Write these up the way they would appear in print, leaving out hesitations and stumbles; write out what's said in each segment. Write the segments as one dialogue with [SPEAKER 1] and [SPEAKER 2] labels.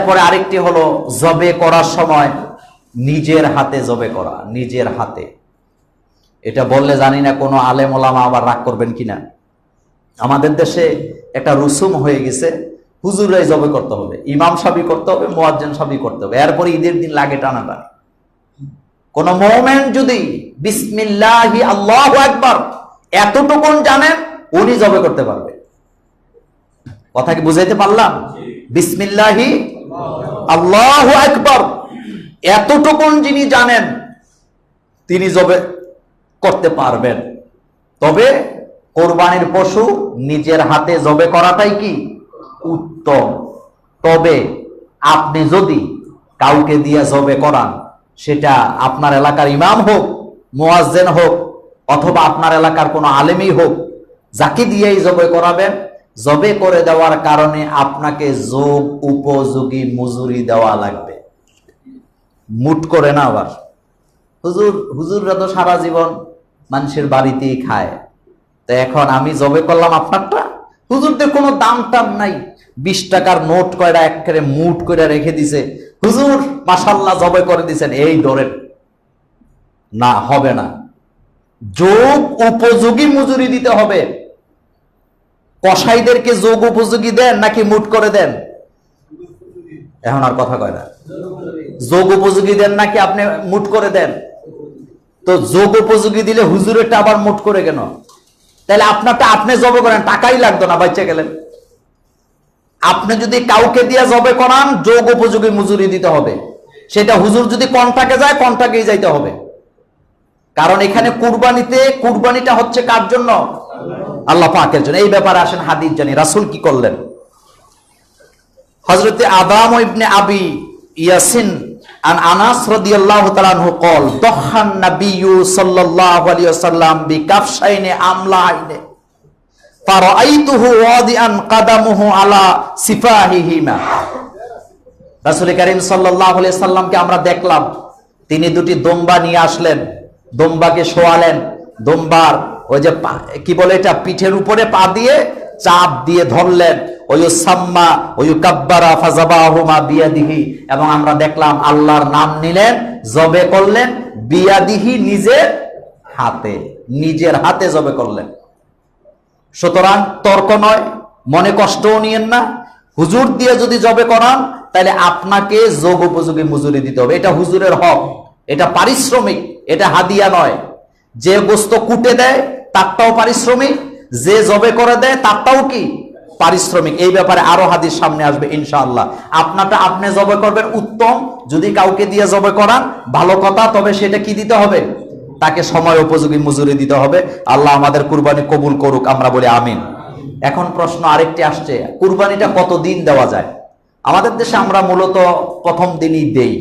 [SPEAKER 1] এরপরে আরেকটি হলো জবে করার সময় নিজের হাতে জবে করা, নিজের হাতে। এটা বললে জানি না কোনো আলেম ওলামা আবার রাগ করবেন কিনা। আমাদের দেশে একটা রুসুম হয়ে গেছে, হুজুরাই জবে করতে হবে, ইমাম সাহেবই করতে হবে, মুয়াজ্জিন সাহেবই করতে হবে, এরপরে ঈদের দিন লাগে টানাটানি। কোন মুমিন যদি বিসমিল্লাহি আল্লাহু আকবার এতটুকুন জানেন, উনি জবে করতে পারবে। কথা কি বুঝাইতে পারলাম? বিসমিল্লাহি আল্লাহু আকবার এতটুকুন যিনি জানেন, তিনি জবে করতে পারবেন। তবে কোরবানির পশু নিজের হাতে জবে করাটাই কি উত্তম। তবে আপনি যদি কাউকে দিয়ে জবে করান, সেটা আপনার এলাকার ইমাম হোক, মুয়াজ্জিন হোক, অথবা আপনার এলাকার কোনো আলেমই হোক, যাকে দিয়েই জবে করাবেন, জবে করে দেওয়ার কারণে আপনাকে যোগ উপযোগী মজুরি দেওয়া লাগবে। মুট করে না আবার। হুজুররা তো সারা জীবন মানুষের বাড়িতেই খায়, তো এখন আমি জবে করলাম আপনারটা, হুজুরদের কোনো দাম টাম নাই, 20 টাকার নোট কয়টা একেবারে মুট করে রেখে দিছে, হুজুর মাশাআল্লাহ জবে করে দিছেন, এই ধরেন। না, হবে না। যোগ উপযোগী মজুরি দিতে হবে। কসাইদেরকে যোগ উপযোগী দেন নাকি মুট করে দেন? এখন আর কথা কয় না। যোগ উপযোগী দেন নাকি আপনি মুট করে দেন? তো যোগ উপযোগী দিলে হুজুরেরটা আবার মুট করে কেন? তাহলে আপনারটা আপনি জবে করেন, টাকাই লাগতো না, বাচ্চা গেলেন। আপনি যদি কাউকে দিয়ে জবে করান, যোগ উপযোগী মজুরি দিতে হবে। সেটা হুজুর যদি কন্টাকে যায়, কন্টাকেই যাইতে হবে। কারণ এখানে কুরবানিটা হচ্ছে কার জন্য? আল্লাহ পাকের জন্য। এই ব্যাপারে আসেন হাদিস জানি রাসূল কি করলেন। হযরত আদাম ইবনে আবি ইয়াসিন আন আনাস রাদিয়াল্লাহু তাআলা আনহু قال দখান নবিয়্যু সাল্লাল্লাহু আলাইহি ওয়াসাল্লাম বিকাফশাইনি আমলাইনি ফারাআইতুহু ওয়াদিআন কাদামুহু আলা সিফাহিহিমা। রাসূল কারীম সাল্লাল্লাহু আলাইহি সাল্লামকে আমরা দেখলাম, তিনি দুটি দুম্বা নিয়ে আসলেন, দুম্বাকে শোয়ালেন, দুম্বার ওই যে কি বলে এটা, পিঠের উপরে পা দিয়ে চাপ দিয়ে ধরলেন, ওয়ুসাম্মা ওয়ুকাব্বারা ফাযাবাহুমা বিয়াদিহি, এবং আমরা দেখলাম আল্লাহর নাম নিলেন, জবে করলেন, বিয়াদিহি নিজের হাতে, নিজের হাতে জবে করলেন। সুতরাং তর্ক নয়, মনে কষ্টও নিয়েন না। হুজুর দিয়ে যদি জবে করান, তাহলে আপনাকে যোগ উপযোগী মজুরি দিতে হবে। এটা হুজুরের হক, এটা পারিশ্রমিক, এটা হাদিয়া নয়। যে গোস্ত কুটে দেয় তারটাও পারিশ্রমিক, যে জবে করে দেয় তারটাও কি পারিশ্রমিক। এই ব্যাপারে আরো হাদিস সামনে আসবে ইনশাআল্লাহ। আপনারটা আপনি জবে করবেন উত্তম, যদি কাউকে দিয়ে জবে করান ভালো কথা, তবে সেটা কি দিতে হবে? তাকে সময় উপযোগী মজুরি দিতে হবে। আল্লাহ আমাদের কুরবানি কবুল করুক, আমরা বলি আমিন। এখন প্রশ্ন আরেকটি আসছে, কুরবানিটা কতদিন দেওয়া যায়? আমাদের দেশে আমরা মূলত প্রথম দিনই দেই,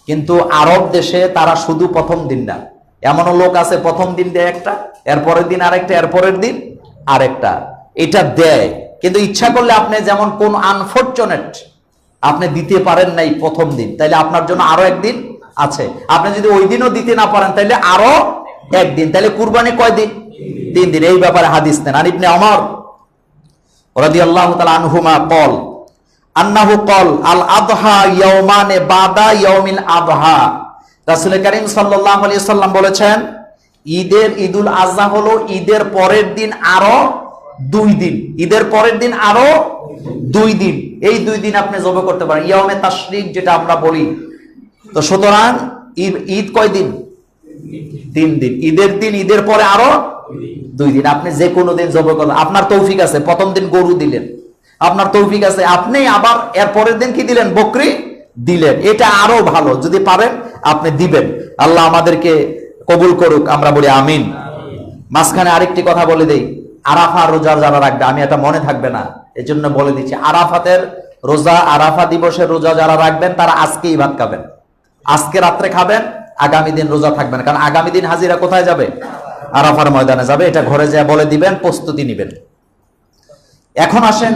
[SPEAKER 1] কিন্তু আরব দেশে তারা শুধু প্রথম দিন না, এমনও লোক আছে প্রথম দিন দেয় একটা, এরপরের দিন আরেকটা, এরপরের দিন আরেকটা, এটা দেয়। কিন্তু ইচ্ছা করলে আপনি, যেমন কোন আনফরচুনেট আপনি দিতে পারেন নাই প্রথম দিন, তাইলে আপনার জন্য আরো একদিন আছে। আপনি যদি ওই দিনও দিতে না পারেন, তাইলে আরো একদিন, তাহলে কুরবানি কয় দিন? 3 দিন। এই ব্যাপারে হাদিস নেন। আর ইবনে ওমর রাদিয়াল্লাহু তাআলা আনহুমা قال আন্নাহু قال আল আযহা ইয়াওমানে বাদা ইয়াউমিল আযহা। রাসূল কারীম সাল্লাল্লাহু আলাইহি সাল্লাম বলেছেন, ঈদুল আযহা হলো ঈদের পরের দিন আরো 2 দিন, ঈদের পরের দিন আরো 2 দিন। এই 2 দিন আপনি জবে করতে পারেন, ইয়াউমে তাশরিক যেটা আমরা বলি। তো সুতরাং ঈদ কয় দিন? 3 দিন। ঈদের দিন, ঈদের পরে আরো 2 দিন। আপনি যে কোনো দিন জবে করবেন, আপনার তৌফিক আছে। প্রথম দিন গরু দিলেন, আপনার তৌফিক আছে, আপনি আবার এর পরের দিন কি দিলেন? বকরি দিলেন। এটা আরো ভালো, যদি পারেন আপনি দিবেন। আল্লাহ আমাদেরকে কবুল করুক, আমরা বলি আমিন। মাঝখানে আরেকটি কথা বলে দেই, আরাফা রোজা যারা রাখবে, আমি এটা মনে থাকবে না এজন্য বলে দিচ্ছি, আরাফাতের রোজা, আরাফা দিবসের রোজা যারা রাখবেন, তারা আজকেই ভাত খাবেন, আজকে রাত্রে খাবেন, আগামী দিন রোজা থাকবেন। কারণ আগামী দিন হাজিরা কোথায় যাবে? আরাফার ময়দানে যাবে। এটা ঘরে যায় বলে দিবেন, প্রস্তুতি নিবেন। এখন আসেন